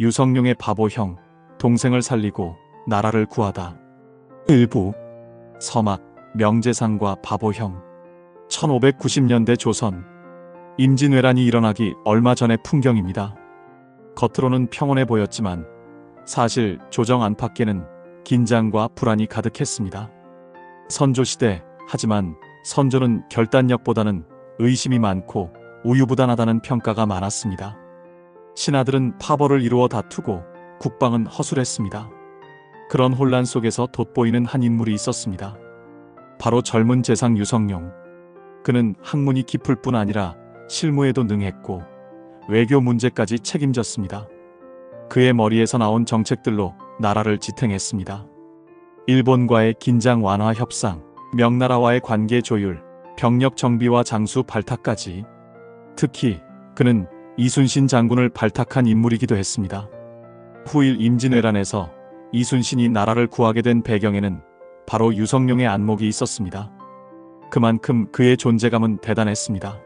유성룡의 바보 형, 동생을 살리고 나라를 구하다. 일부 서막, 명재상과 바보 형. 1590년대 조선. 임진왜란이 일어나기 얼마 전의 풍경입니다. 겉으로는 평온해 보였지만 사실 조정 안팎에는 긴장과 불안이 가득했습니다. 선조시대, 하지만 선조는 결단력보다는 의심이 많고 우유부단하다는 평가가 많았습니다. 신하들은 파벌을 이루어 다투고 국방은 허술했습니다. 그런 혼란 속에서 돋보이는 한 인물이 있었습니다. 바로 젊은 재상 유성룡. 그는 학문이 깊을 뿐 아니라 실무에도 능했고 외교 문제까지 책임졌습니다. 그의 머리에서 나온 정책들로 나라를 지탱했습니다. 일본과의 긴장 완화 협상, 명나라와의 관계 조율, 병력 정비와 장수 발탁까지. 특히 그는 이순신 장군을 발탁한 인물이기도 했습니다. 후일 임진왜란에서 이순신이 나라를 구하게 된 배경에는 바로 유성룡의 안목이 있었습니다. 그만큼 그의 존재감은 대단했습니다.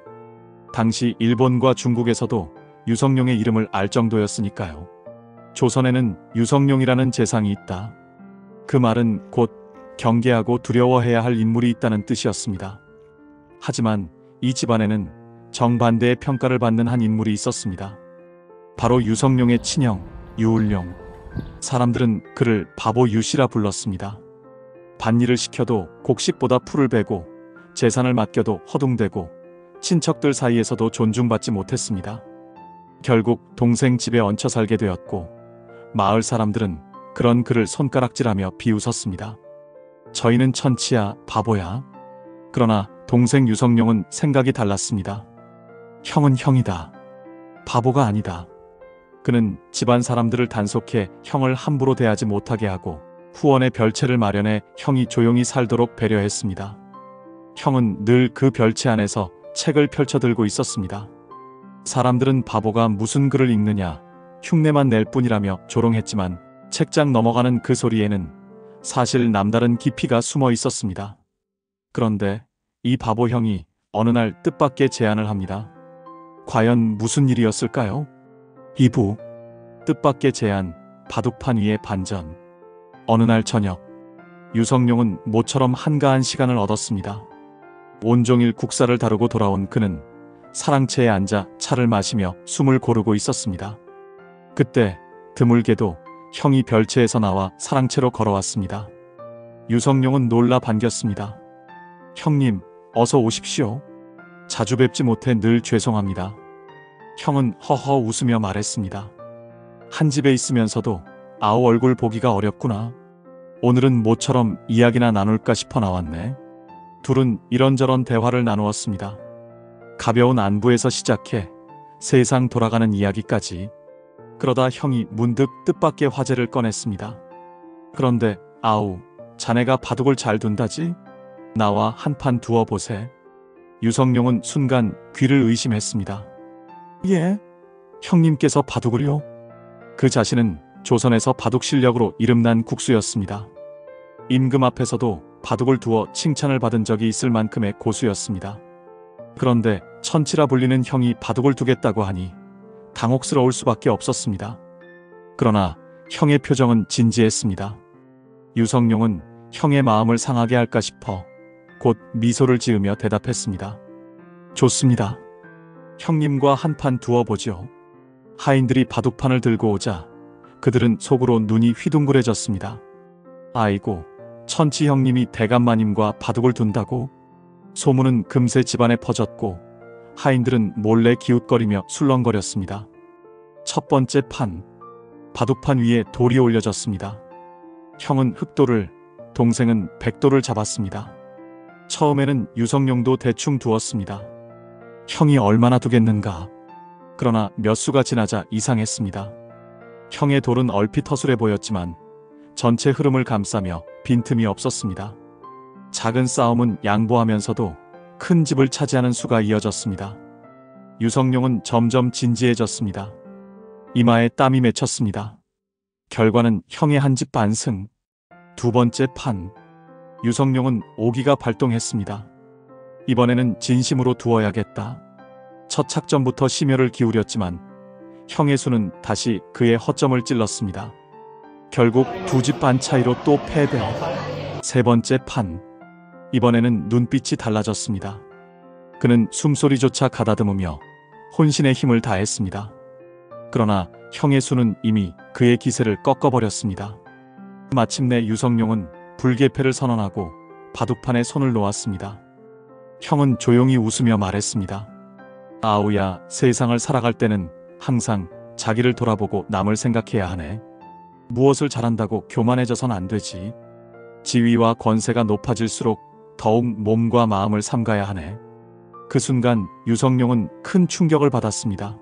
당시 일본과 중국에서도 유성룡의 이름을 알 정도였으니까요. 조선에는 유성룡이라는 재상이 있다. 그 말은 곧 경계하고 두려워해야 할 인물이 있다는 뜻이었습니다. 하지만 이 집안에는 정반대의 평가를 받는 한 인물이 있었습니다. 바로 유성룡의 친형 유울룡. 사람들은 그를 바보 유씨라 불렀습니다. 밭일을 시켜도 곡식보다 풀을 베고 재산을 맡겨도 허둥대고 친척들 사이에서도 존중받지 못했습니다. 결국 동생 집에 얹혀 살게 되었고 마을 사람들은 그런 그를 손가락질하며 비웃었습니다. 저희는 천치야, 바보야. 그러나 동생 유성룡은 생각이 달랐습니다. 형은 형이다. 바보가 아니다. 그는 집안 사람들을 단속해 형을 함부로 대하지 못하게 하고 후원의 별채를 마련해 형이 조용히 살도록 배려했습니다. 형은 늘 그 별채 안에서 책을 펼쳐들고 있었습니다. 사람들은 바보가 무슨 글을 읽느냐, 흉내만 낼 뿐이라며 조롱했지만 책장 넘어가는 그 소리에는 사실 남다른 깊이가 숨어 있었습니다. 그런데 이 바보 형이 어느 날 뜻밖의 제안을 합니다. 과연 무슨 일이었을까요? 2부 뜻밖의 제안, 바둑판 위의 반전. 어느 날 저녁, 유성룡은 모처럼 한가한 시간을 얻었습니다. 온종일 국사를 다루고 돌아온 그는 사랑채에 앉아 차를 마시며 숨을 고르고 있었습니다. 그때 드물게도 형이 별채에서 나와 사랑채로 걸어왔습니다. 유성룡은 놀라 반겼습니다. 형님, 어서 오십시오. 자주 뵙지 못해 늘 죄송합니다. 형은 허허 웃으며 말했습니다. 한 집에 있으면서도 아우 얼굴 보기가 어렵구나. 오늘은 모처럼 이야기나 나눌까 싶어 나왔네. 둘은 이런저런 대화를 나누었습니다. 가벼운 안부에서 시작해 세상 돌아가는 이야기까지. 그러다 형이 문득 뜻밖의 화제를 꺼냈습니다. 그런데 아우, 자네가 바둑을 잘 둔다지? 나와 한판 두어보세. 유성룡은 순간 귀를 의심했습니다. 예? 형님께서 바둑을요? 그 자신은 조선에서 바둑 실력으로 이름난 국수였습니다. 임금 앞에서도 바둑을 두어 칭찬을 받은 적이 있을 만큼의 고수였습니다. 그런데 천치라 불리는 형이 바둑을 두겠다고 하니 당혹스러울 수밖에 없었습니다. 그러나 형의 표정은 진지했습니다. 유성룡은 형의 마음을 상하게 할까 싶어 곧 미소를 지으며 대답했습니다. 좋습니다. 형님과 한판 두어보죠. 하인들이 바둑판을 들고 오자 그들은 속으로 눈이 휘둥그레졌습니다. 아이고, 천치 형님이 대감마님과 바둑을 둔다고? 소문은 금세 집안에 퍼졌고 하인들은 몰래 기웃거리며 술렁거렸습니다. 첫 번째 판, 바둑판 위에 돌이 올려졌습니다. 형은 흑돌을, 동생은 백돌을 잡았습니다. 처음에는 유성룡도 대충 두었습니다. 형이 얼마나 두겠는가. 그러나 몇 수가 지나자 이상했습니다. 형의 돌은 얼핏 허술해 보였지만 전체 흐름을 감싸며 빈틈이 없었습니다. 작은 싸움은 양보하면서도 큰 집을 차지하는 수가 이어졌습니다. 유성룡은 점점 진지해졌습니다. 이마에 땀이 맺혔습니다. 결과는 형의 한 집 반승. 두 번째 판, 유성룡은 오기가 발동했습니다. 이번에는 진심으로 두어야겠다. 첫 착전부터 심혈을 기울였지만 형의 수는 다시 그의 허점을 찔렀습니다. 결국 2집 반 차이로 또 패배. 세 번째 판. 이번에는 눈빛이 달라졌습니다. 그는 숨소리조차 가다듬으며 혼신의 힘을 다했습니다. 그러나 형의 수는 이미 그의 기세를 꺾어버렸습니다. 마침내 유성룡은 불개패를 선언하고 바둑판에 손을 놓았습니다. 형은 조용히 웃으며 말했습니다. 아우야, 세상을 살아갈 때는 항상 자기를 돌아보고 남을 생각해야 하네. 무엇을 잘한다고 교만해져선 안 되지. 지위와 권세가 높아질수록 더욱 몸과 마음을 삼가야 하네. 그 순간 유성룡은 큰 충격을 받았습니다.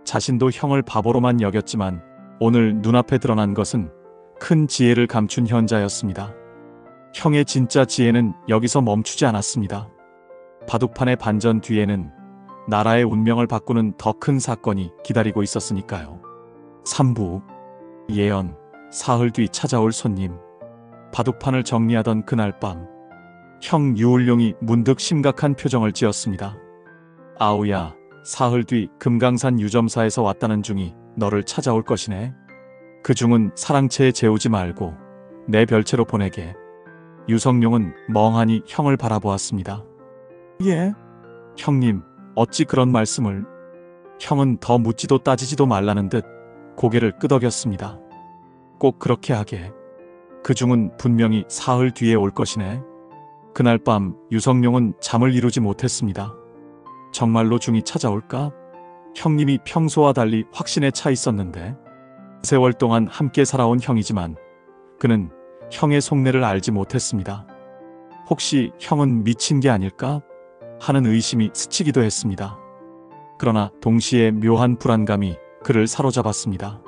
자신도 형을 바보로만 여겼지만 오늘 눈앞에 드러난 것은 큰 지혜를 감춘 현자였습니다. 형의 진짜 지혜는 여기서 멈추지 않았습니다. 바둑판의 반전 뒤에는 나라의 운명을 바꾸는 더 큰 사건이 기다리고 있었으니까요. 3부. 예언. 사흘 뒤 찾아올 손님. 바둑판을 정리하던 그날 밤, 형 유울룡이 문득 심각한 표정을 지었습니다. 아우야, 사흘 뒤 금강산 유점사에서 왔다는 중이 너를 찾아올 것이네. 그 중은 사랑채에 재우지 말고 내 별채로 보내게. 유성룡은 멍하니 형을 바라보았습니다. 예? 형님, 어찌 그런 말씀을. 형은 더 묻지도 따지지도 말라는 듯 고개를 끄덕였습니다. 꼭 그렇게 하게. 그 중은 분명히 사흘 뒤에 올 것이네. 그날 밤 유성룡은 잠을 이루지 못했습니다. 정말로 중이 찾아올까? 형님이 평소와 달리 확신에 차 있었는데. 세월 동안 함께 살아온 형이지만 그는 형의 속내를 알지 못했습니다. 혹시 형은 미친 게 아닐까? 하는 의심이 스치기도 했습니다. 그러나 동시에 묘한 불안감이 그를 사로잡았습니다.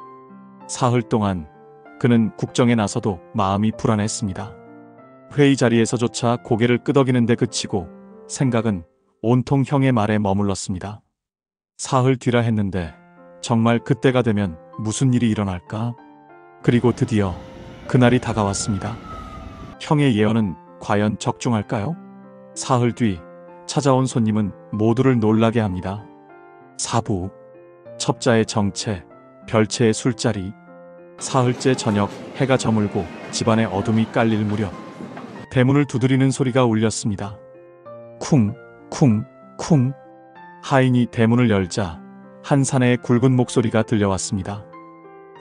사흘 동안 그는 국정에 나서도 마음이 불안했습니다. 회의 자리에서조차 고개를 끄덕이는데 그치고 생각은 온통 형의 말에 머물렀습니다. 사흘 뒤라 했는데 정말 그때가 되면 무슨 일이 일어날까? 그리고 드디어 그날이 다가왔습니다. 형의 예언은 과연 적중할까요? 사흘 뒤 찾아온 손님은 모두를 놀라게 합니다. 4부. 첩자의 정체, 별채의 술자리. 사흘째 저녁, 해가 저물고 집안에 어둠이 깔릴 무렵 대문을 두드리는 소리가 울렸습니다. 쿵, 쿵, 쿵. 하인이 대문을 열자 한 사내의 굵은 목소리가 들려왔습니다.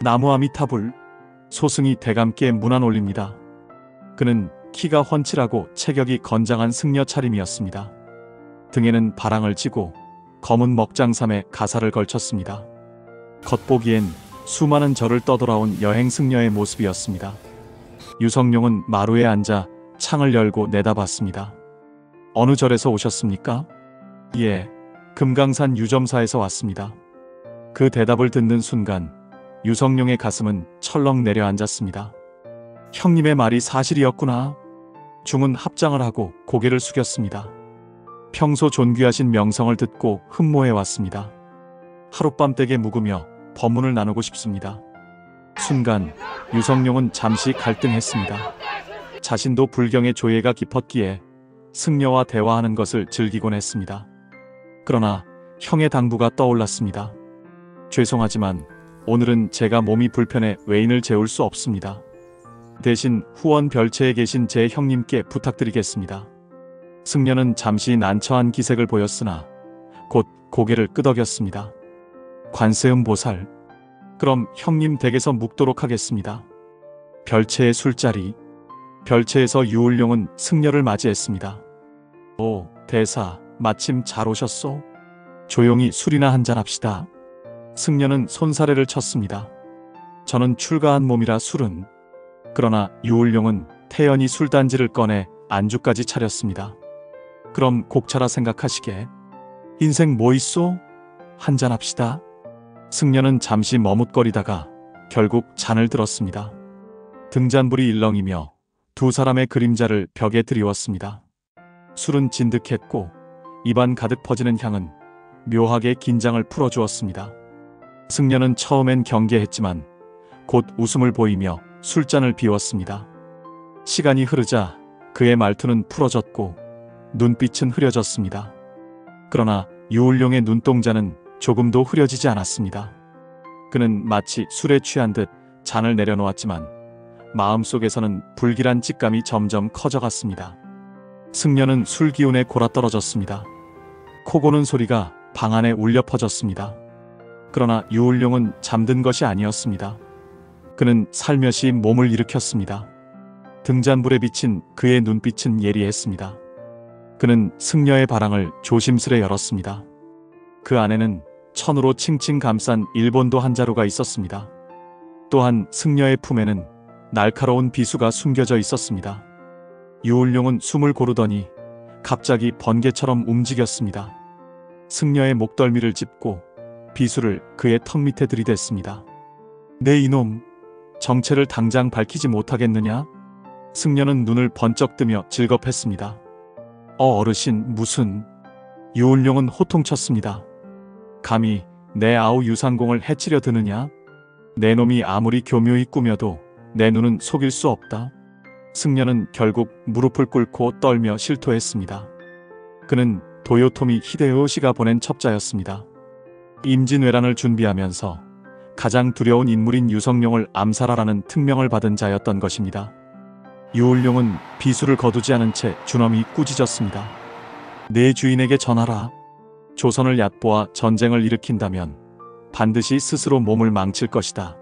나무 아미타불. 소승이 대감께 문안 올립니다. 그는 키가 훤칠하고 체격이 건장한 승려 차림이었습니다. 등에는 바랑을 쥐고 검은 먹장삼에 가사를 걸쳤습니다. 겉보기엔 수많은 절을 떠돌아온 여행 승려의 모습이었습니다. 유성룡은 마루에 앉아 창을 열고 내다봤습니다. 어느 절에서 오셨습니까? 예, 금강산 유점사에서 왔습니다. 그 대답을 듣는 순간 유성룡의 가슴은 철렁 내려앉았습니다. 형님의 말이 사실이었구나. 중은 합장을 하고 고개를 숙였습니다. 평소 존귀하신 명성을 듣고 흠모해 왔습니다. 하룻밤 댁에 묵으며 법문을 나누고 싶습니다. 순간 유성룡은 잠시 갈등했습니다. 자신도 불경의 조예가 깊었기에 승려와 대화하는 것을 즐기곤 했습니다. 그러나 형의 당부가 떠올랐습니다. 죄송하지만 오늘은 제가 몸이 불편해 외인을 재울 수 없습니다. 대신 후원 별채에 계신 제 형님께 부탁드리겠습니다. 승려는 잠시 난처한 기색을 보였으나 곧 고개를 끄덕였습니다. 관세음 보살, 그럼 형님 댁에서 묵도록 하겠습니다. 별채의 술자리. 별채에서 유울룡은 승려를 맞이했습니다. 오, 대사, 마침 잘 오셨소? 조용히 술이나 한잔합시다. 승려는 손사래를 쳤습니다. 저는 출가한 몸이라 술은. 그러나 유울룡은 태연히 술단지를 꺼내 안주까지 차렸습니다. 그럼 곡차라 생각하시게. 인생 뭐 있소? 한잔합시다. 승려는 잠시 머뭇거리다가 결국 잔을 들었습니다. 등잔불이 일렁이며 두 사람의 그림자를 벽에 드리웠습니다. 술은 진득했고 입안 가득 퍼지는 향은 묘하게 긴장을 풀어주었습니다. 승려는 처음엔 경계했지만 곧 웃음을 보이며 술잔을 비웠습니다. 시간이 흐르자 그의 말투는 풀어졌고 눈빛은 흐려졌습니다. 그러나 유울룡의 눈동자는 조금도 흐려지지 않았습니다. 그는 마치 술에 취한 듯 잔을 내려놓았지만 마음속에서는 불길한 직감이 점점 커져갔습니다. 승려는 술 기운에 골아떨어졌습니다. 코 고는 소리가 방 안에 울려 퍼졌습니다. 그러나 유울룡은 잠든 것이 아니었습니다. 그는 살며시 몸을 일으켰습니다. 등잔불에 비친 그의 눈빛은 예리했습니다. 그는 승려의 바랑을 조심스레 열었습니다. 그 안에는 천으로 칭칭 감싼 일본도 한 자루가 있었습니다. 또한 승려의 품에는 날카로운 비수가 숨겨져 있었습니다. 유울룡은 숨을 고르더니 갑자기 번개처럼 움직였습니다. 승려의 목덜미를 짚고 비수를 그의 턱 밑에 들이댔습니다. 내 이놈, 정체를 당장 밝히지 못하겠느냐? 승려는 눈을 번쩍 뜨며 질겁했습니다. 어르신, 무슨... 유울룡은 호통쳤습니다. 감히 내 아우 유상공을 해치려 드느냐? 내 놈이 아무리 교묘히 꾸며도 내 눈은 속일 수 없다. 승려는 결국 무릎을 꿇고 떨며 실토했습니다. 그는 도요토미 히데요시가 보낸 첩자였습니다. 임진왜란을 준비하면서 가장 두려운 인물인 유성룡을 암살하라는 특명을 받은 자였던 것입니다. 유울룡은 비수를 거두지 않은 채 준엄히 꾸짖었습니다. 내 주인에게 전하라. 조선을 얕보아 전쟁을 일으킨다면 반드시 스스로 몸을 망칠 것이다.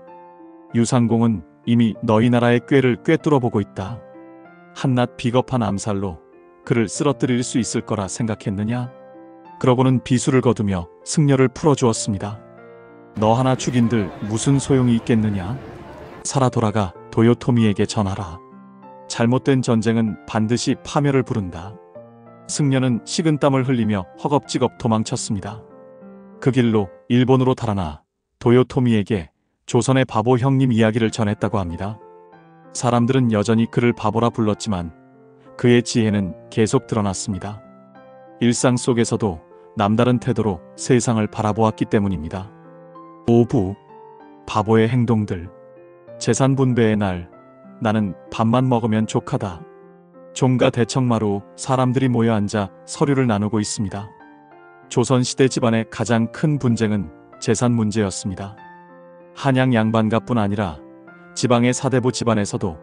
유상공은 이미 너희 나라의 꾀를 꿰뚫어 보고 있다. 한낱 비겁한 암살로 그를 쓰러뜨릴 수 있을 거라 생각했느냐? 그러고는 비수를 거두며 승려를 풀어주었습니다. 너 하나 죽인들 무슨 소용이 있겠느냐? 살아 돌아가 도요토미에게 전하라. 잘못된 전쟁은 반드시 파멸을 부른다. 승려는 식은땀을 흘리며 허겁지겁 도망쳤습니다. 그 길로 일본으로 달아나 도요토미에게 조선의 바보 형님 이야기를 전했다고 합니다. 사람들은 여전히 그를 바보라 불렀지만 그의 지혜는 계속 드러났습니다. 일상 속에서도 남다른 태도로 세상을 바라보았기 때문입니다. 오부, 바보의 행동들. 재산 분배의 날, 나는 밥만 먹으면 족하다. 종가 대청마루 사람들이 모여 앉아 서류를 나누고 있습니다. 조선시대 집안의 가장 큰 분쟁은 재산 문제였습니다. 한양 양반가뿐 아니라 지방의 사대부 집안에서도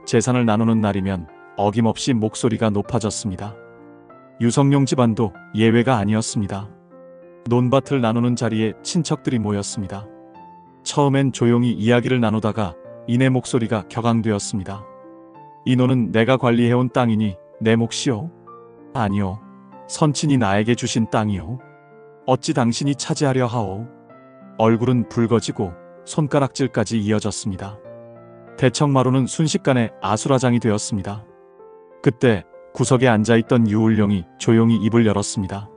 재산을 나누는 날이면 어김없이 목소리가 높아졌습니다. 유성룡 집안도 예외가 아니었습니다. 논밭을 나누는 자리에 친척들이 모였습니다. 처음엔 조용히 이야기를 나누다가 이내 목소리가 격앙되었습니다. 이 논은 내가 관리해온 땅이니 내 몫이요? 아니요. 선친이 나에게 주신 땅이요. 어찌 당신이 차지하려 하오? 얼굴은 붉어지고 손가락질까지 이어졌습니다. 대청마루는 순식간에 아수라장이 되었습니다. 그때 구석에 앉아있던 유울룡이 조용히 입을 열었습니다.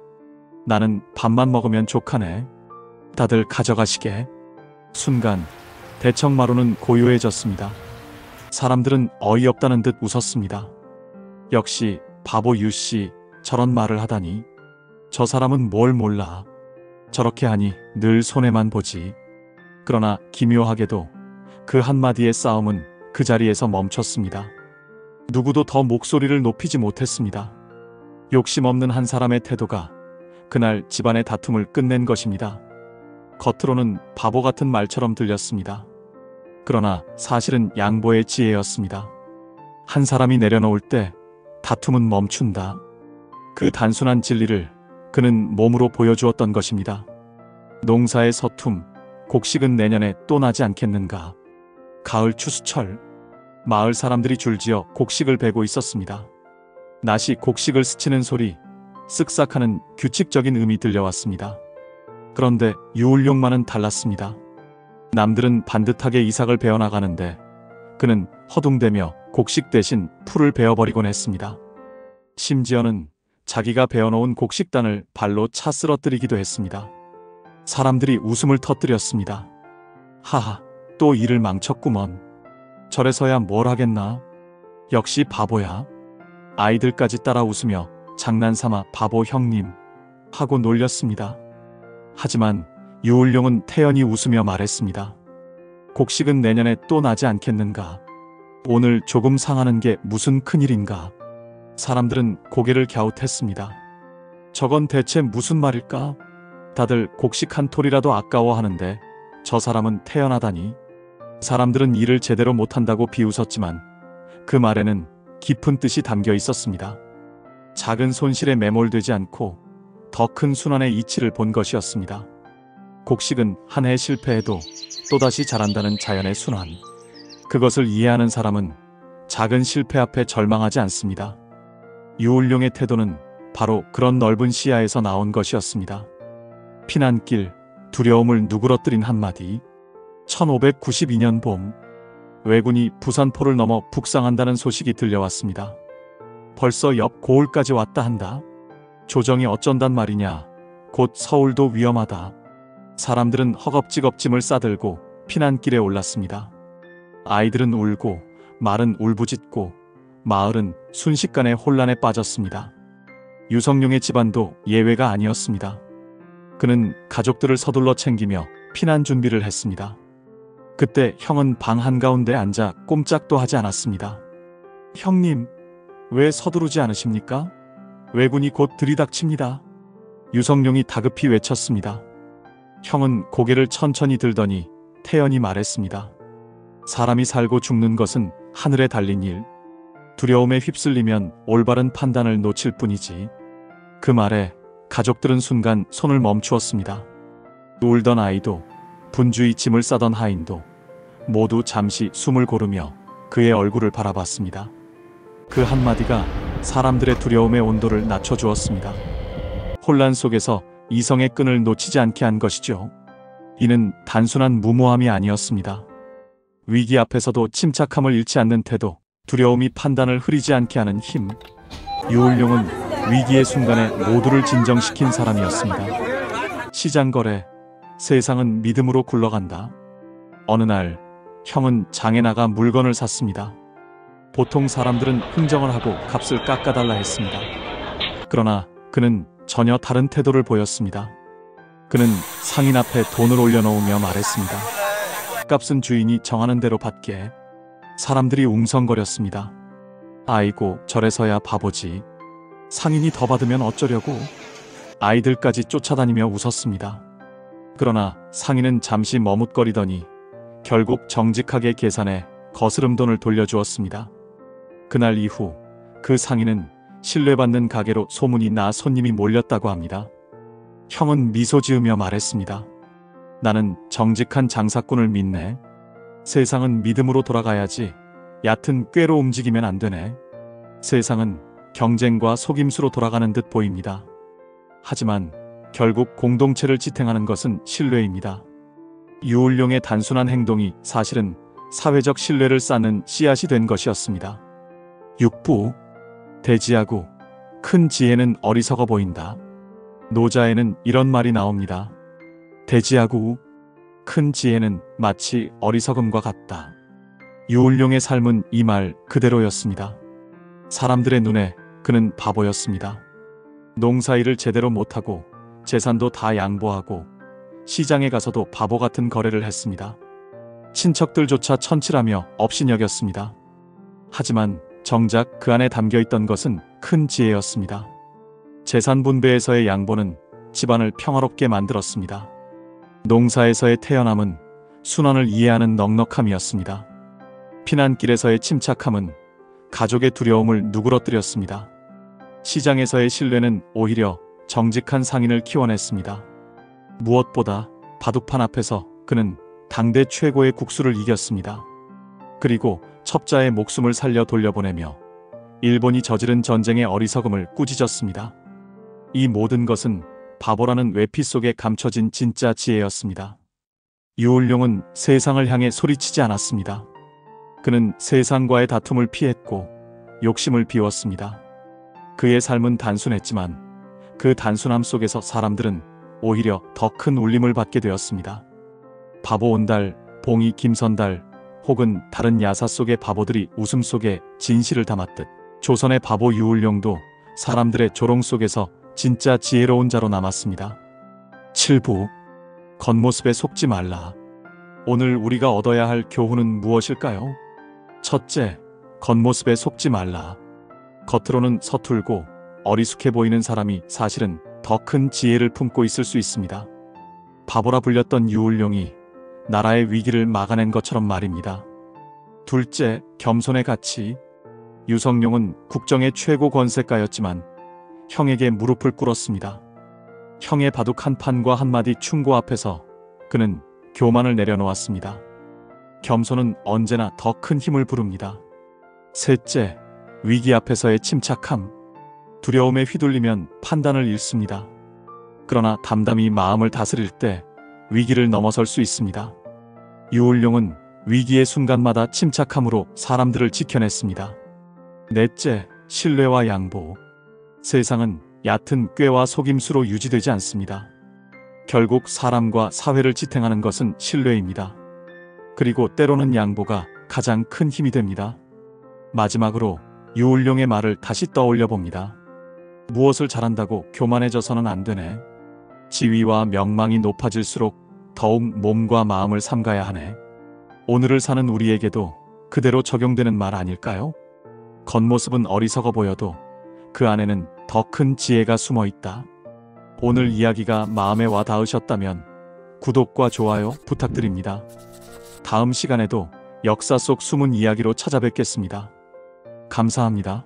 나는 밥만 먹으면 족하네. 다들 가져가시게. 순간 대청마루는 고요해졌습니다. 사람들은 어이없다는 듯 웃었습니다. 역시 바보 유씨, 저런 말을 하다니. 저 사람은 뭘 몰라. 저렇게 하니 늘 손해만 보지. 그러나 기묘하게도 그 한마디의 싸움은 그 자리에서 멈췄습니다. 누구도 더 목소리를 높이지 못했습니다. 욕심 없는 한 사람의 태도가 그날 집안의 다툼을 끝낸 것입니다. 겉으로는 바보 같은 말처럼 들렸습니다. 그러나 사실은 양보의 지혜였습니다. 한 사람이 내려놓을 때 다툼은 멈춘다. 그 단순한 진리를 그는 몸으로 보여주었던 것입니다. 농사의 서툼, 곡식은 내년에 또 나지 않겠는가. 가을 추수철, 마을 사람들이 줄지어 곡식을 베고 있었습니다. 낫이 곡식을 스치는 소리, 쓱싹하는 규칙적인 음이 들려왔습니다. 그런데 유울룡만은 달랐습니다. 남들은 반듯하게 이삭을 베어나가는데 그는 허둥대며 곡식 대신 풀을 베어버리곤 했습니다. 심지어는 자기가 베어놓은 곡식단을 발로 차 쓰러뜨리기도 했습니다. 사람들이 웃음을 터뜨렸습니다. 하하, 또 일을 망쳤구먼. 저래서야 뭘 하겠나? 역시 바보야. 아이들까지 따라 웃으며 장난삼아 바보 형님 하고 놀렸습니다. 하지만 유울룡은 태연히 웃으며 말했습니다. 곡식은 내년에 또 나지 않겠는가? 오늘 조금 상하는 게 무슨 큰일인가? 사람들은 고개를 갸웃했습니다. 저건 대체 무슨 말일까? 다들 곡식 한 톨이라도 아까워하는데 저 사람은 태어나다니. 사람들은 일을 제대로 못한다고 비웃었지만 그 말에는 깊은 뜻이 담겨 있었습니다. 작은 손실에 매몰되지 않고 더 큰 순환의 이치를 본 것이었습니다. 곡식은 한 해 실패해도 또다시 자란다는 자연의 순환. 그것을 이해하는 사람은 작은 실패 앞에 절망하지 않습니다. 유울룡의 태도는 바로 그런 넓은 시야에서 나온 것이었습니다. 피난길, 두려움을 누그러뜨린 한마디. 1592년 봄, 왜군이 부산포를 넘어 북상한다는 소식이 들려왔습니다. 벌써 옆 고을까지 왔다 한다. 조정이 어쩐단 말이냐. 곧 서울도 위험하다. 사람들은 허겁지겁 짐을 싸들고 피난길에 올랐습니다. 아이들은 울고 말은 울부짖고 마을은 순식간에 혼란에 빠졌습니다. 유성룡의 집안도 예외가 아니었습니다. 그는 가족들을 서둘러 챙기며 피난 준비를 했습니다. 그때 형은 방 한가운데 앉아 꼼짝도 하지 않았습니다. 형님, 왜 서두르지 않으십니까? 왜군이 곧 들이닥칩니다. 유성룡이 다급히 외쳤습니다. 형은 고개를 천천히 들더니 태연히 말했습니다. 사람이 살고 죽는 것은 하늘에 달린 일. 두려움에 휩쓸리면 올바른 판단을 놓칠 뿐이지. 그 말에 가족들은 순간 손을 멈추었습니다. 울던 아이도 분주히 짐을 싸던 하인도 모두 잠시 숨을 고르며 그의 얼굴을 바라봤습니다. 그 한마디가 사람들의 두려움의 온도를 낮춰주었습니다. 혼란 속에서 이성의 끈을 놓치지 않게 한 것이죠. 이는 단순한 무모함이 아니었습니다. 위기 앞에서도 침착함을 잃지 않는 태도, 두려움이 판단을 흐리지 않게 하는 힘. 유울룡은 위기의 순간에 모두를 진정시킨 사람이었습니다. 시장 거래, 세상은 믿음으로 굴러간다. 어느 날 형은 장에 나가 물건을 샀습니다. 보통 사람들은 흥정을 하고 값을 깎아달라 했습니다. 그러나 그는 전혀 다른 태도를 보였습니다. 그는 상인 앞에 돈을 올려놓으며 말했습니다. 값은 주인이 정하는 대로 받게. 사람들이 웅성거렸습니다. 아이고, 저래서야 바보지. 상인이 더 받으면 어쩌려고. 아이들까지 쫓아다니며 웃었습니다. 그러나 상인은 잠시 머뭇거리더니 결국 정직하게 계산해 거스름 돈을 돌려주었습니다. 그날 이후 그 상인은 신뢰받는 가게로 소문이 나 손님이 몰렸다고 합니다. 형은 미소 지으며 말했습니다. 나는 정직한 장사꾼을 믿네. 세상은 믿음으로 돌아가야지 얕은 꾀로 움직이면 안 되네. 세상은 경쟁과 속임수로 돌아가는 듯 보입니다. 하지만 결국 공동체를 지탱하는 것은 신뢰입니다. 유울룡의 단순한 행동이 사실은 사회적 신뢰를 쌓는 씨앗이 된 것이었습니다. 6부, 대지하고 큰 지혜는 어리석어 보인다. 노자에는 이런 말이 나옵니다. 대지하고 큰 지혜는 마치 어리석음과 같다. 유울룡의 삶은 이 말 그대로였습니다. 사람들의 눈에 그는 바보였습니다. 농사일을 제대로 못하고 재산도 다 양보하고 시장에 가서도 바보 같은 거래를 했습니다. 친척들조차 천칠하며 업신여겼습니다. 하지만 정작 그 안에 담겨있던 것은 큰 지혜였습니다. 재산 분배에서의 양보는 집안을 평화롭게 만들었습니다. 농사에서의 태연함은 순환을 이해하는 넉넉함이었습니다. 피난길에서의 침착함은 가족의 두려움을 누그러뜨렸습니다. 시장에서의 신뢰는 오히려 정직한 상인을 키워냈습니다. 무엇보다 바둑판 앞에서 그는 당대 최고의 국수를 이겼습니다. 그리고 첩자의 목숨을 살려 돌려보내며 일본이 저지른 전쟁의 어리석음을 꾸짖었습니다. 이 모든 것은 바보라는 외피 속에 감춰진 진짜 지혜였습니다. 유울룡은 세상을 향해 소리치지 않았습니다. 그는 세상과의 다툼을 피했고 욕심을 비웠습니다. 그의 삶은 단순했지만 그 단순함 속에서 사람들은 오히려 더 큰 울림을 받게 되었습니다. 바보 온달, 봉이 김선달 혹은 다른 야사 속의 바보들이 웃음 속에 진실을 담았듯 조선의 바보 유울룡도 사람들의 조롱 속에서 진짜 지혜로운 자로 남았습니다. 7부, 겉모습에 속지 말라. 오늘 우리가 얻어야 할 교훈은 무엇일까요? 첫째, 겉모습에 속지 말라. 겉으로는 서툴고 어리숙해 보이는 사람이 사실은 더 큰 지혜를 품고 있을 수 있습니다. 바보라 불렸던 유울룡이 나라의 위기를 막아낸 것처럼 말입니다. 둘째, 겸손의 가치. 유성룡은 국정의 최고 권세가였지만 형에게 무릎을 꿇었습니다. 형의 바둑 한 판과 한마디 충고 앞에서 그는 교만을 내려놓았습니다. 겸손은 언제나 더 큰 힘을 부릅니다. 셋째, 위기 앞에서의 침착함. 두려움에 휘둘리면 판단을 잃습니다. 그러나 담담히 마음을 다스릴 때 위기를 넘어설 수 있습니다. 유울룡은 위기의 순간마다 침착함으로 사람들을 지켜냈습니다. 넷째, 신뢰와 양보. 세상은 얕은 꾀와 속임수로 유지되지 않습니다. 결국 사람과 사회를 지탱하는 것은 신뢰입니다. 그리고 때로는 양보가 가장 큰 힘이 됩니다. 마지막으로 유울룡의 말을 다시 떠올려 봅니다. 무엇을 잘한다고 교만해져서는 안 되네. 지위와 명망이 높아질수록 더욱 몸과 마음을 삼가야 하네. 오늘을 사는 우리에게도 그대로 적용되는 말 아닐까요? 겉모습은 어리석어 보여도 그 안에는 더 큰 지혜가 숨어 있다. 오늘 이야기가 마음에 와 닿으셨다면 구독과 좋아요 부탁드립니다. 다음 시간에도 역사 속 숨은 이야기로 찾아뵙겠습니다. 감사합니다.